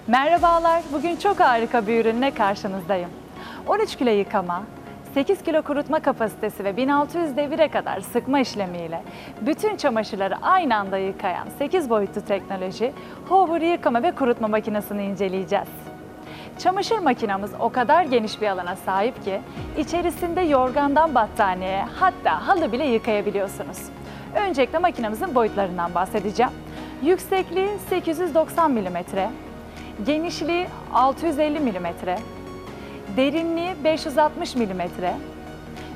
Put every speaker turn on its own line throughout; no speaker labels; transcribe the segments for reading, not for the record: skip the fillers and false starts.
Merhabalar, bugün çok harika bir ürünle karşınızdayım. 13 kilo yıkama, 8 kilo kurutma kapasitesi ve 1600 devire kadar sıkma işlemiyle bütün çamaşırları aynı anda yıkayan 8 boyutlu teknoloji Hover yıkama ve kurutma makinesini inceleyeceğiz. Çamaşır makinamız o kadar geniş bir alana sahip ki içerisinde yorgandan battaniyeye hatta halı bile yıkayabiliyorsunuz. Öncelikle makinamızın boyutlarından bahsedeceğim. Yüksekliği 890 mm, genişliği 650 mm, derinliği 560 mm,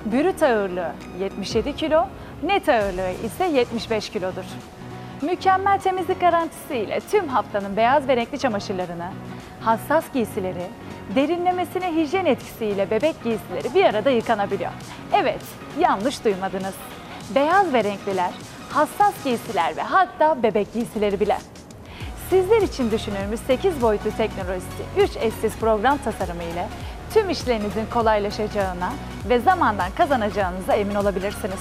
brüt ağırlığı 77 kilo, net ağırlığı ise 75 kilodur. Mükemmel temizlik garantisiyle tüm haftanın beyaz ve renkli çamaşırlarını, hassas giysileri, derinlemesine hijyen etkisiyle bebek giysileri bir arada yıkanabiliyor. Evet, yanlış duymadınız. Beyaz ve renkliler, hassas giysiler ve hatta bebek giysileri bile. Sizler için düşünülmüş 8 boyutlu teknolojisi 3 eşsiz program tasarımı ile tüm işlerinizin kolaylaşacağına ve zamandan kazanacağınıza emin olabilirsiniz.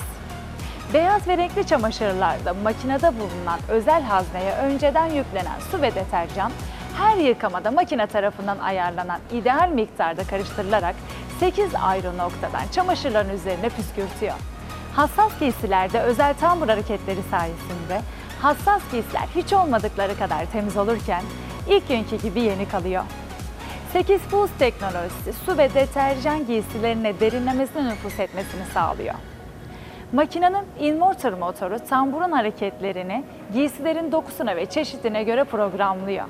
Beyaz ve renkli çamaşırlarda makinede bulunan özel hazneye önceden yüklenen su ve deterjan her yıkamada makine tarafından ayarlanan ideal miktarda karıştırılarak 8 ayrı noktadan çamaşırların üzerine püskürtüyor. Hassas giysilerde özel tambur hareketleri sayesinde hassas giysiler hiç olmadıkları kadar temiz olurken ilk günkü gibi yeni kalıyor. 8 Pulse teknolojisi su ve deterjan giysilerine derinlemesine nüfuz etmesini sağlıyor. Makinenin inverter motoru tamburun hareketlerini giysilerin dokusuna ve çeşidine göre programlıyor.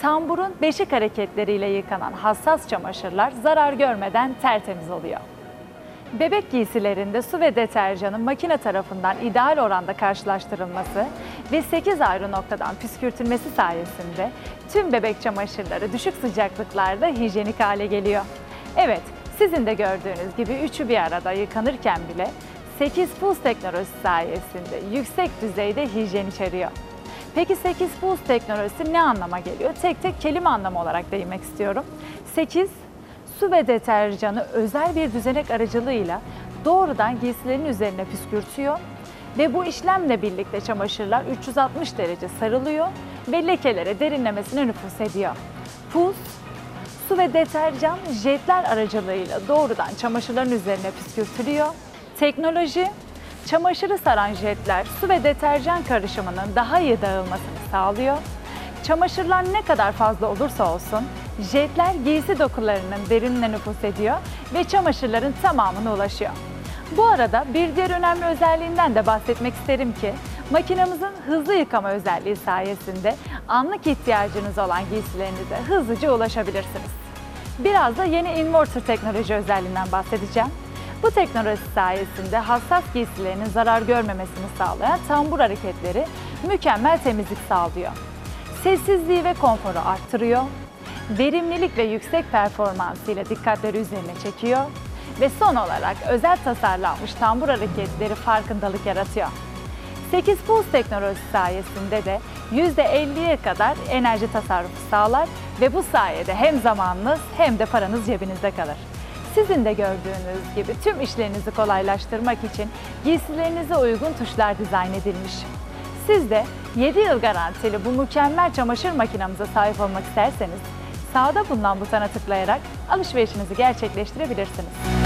Tamburun beşik hareketleriyle yıkanan hassas çamaşırlar zarar görmeden tertemiz oluyor. Bebek giysilerinde su ve deterjanın makine tarafından ideal oranda karşılaştırılması ve 8 ayrı noktadan püskürtülmesi sayesinde tüm bebek çamaşırları düşük sıcaklıklarda hijyenik hale geliyor. Evet, sizin de gördüğünüz gibi üçü bir arada yıkanırken bile 8 Pulse teknolojisi sayesinde yüksek düzeyde hijyen içeriyor. Peki 8 Pulse teknolojisi ne anlama geliyor? Tek tek kelime anlamı olarak değinmek istiyorum. 8, su ve deterjanı özel bir düzenek aracılığıyla doğrudan giysilerin üzerine püskürtüyor ve bu işlemle birlikte çamaşırlar 360 derece sarılıyor ve lekelere derinlemesine nüfuz ediyor. Pulse, su ve deterjan jetler aracılığıyla doğrudan çamaşırların üzerine püskürtülüyor. Teknoloji, çamaşırı saran jetler su ve deterjan karışımının daha iyi dağılmasını sağlıyor. Çamaşırlar ne kadar fazla olursa olsun jetler giysi dokularının derinine nüfuz ediyor ve çamaşırların tamamına ulaşıyor. Bu arada bir diğer önemli özelliğinden de bahsetmek isterim ki makinamızın hızlı yıkama özelliği sayesinde anlık ihtiyacınız olan giysilerinize hızlıca ulaşabilirsiniz. Biraz da yeni inverter teknoloji özelliğinden bahsedeceğim. Bu teknoloji sayesinde hassas giysilerinin zarar görmemesini sağlayan tambur hareketleri mükemmel temizlik sağlıyor. Sessizliği ve konforu arttırıyor, verimlilik ve yüksek performansıyla dikkatleri üzerine çekiyor ve son olarak özel tasarlanmış tambur hareketleri farkındalık yaratıyor. 8 Pulse teknolojisi sayesinde de %50'ye kadar enerji tasarrufu sağlar ve bu sayede hem zamanınız hem de paranız cebinizde kalır. Sizin de gördüğünüz gibi tüm işlerinizi kolaylaştırmak için giysilerinize uygun tuşlar dizayn edilmiş. Siz de 7 yıl garantili bu mükemmel çamaşır makinamıza sahip olmak isterseniz sağda bulunan butona tıklayarak alışverişinizi gerçekleştirebilirsiniz.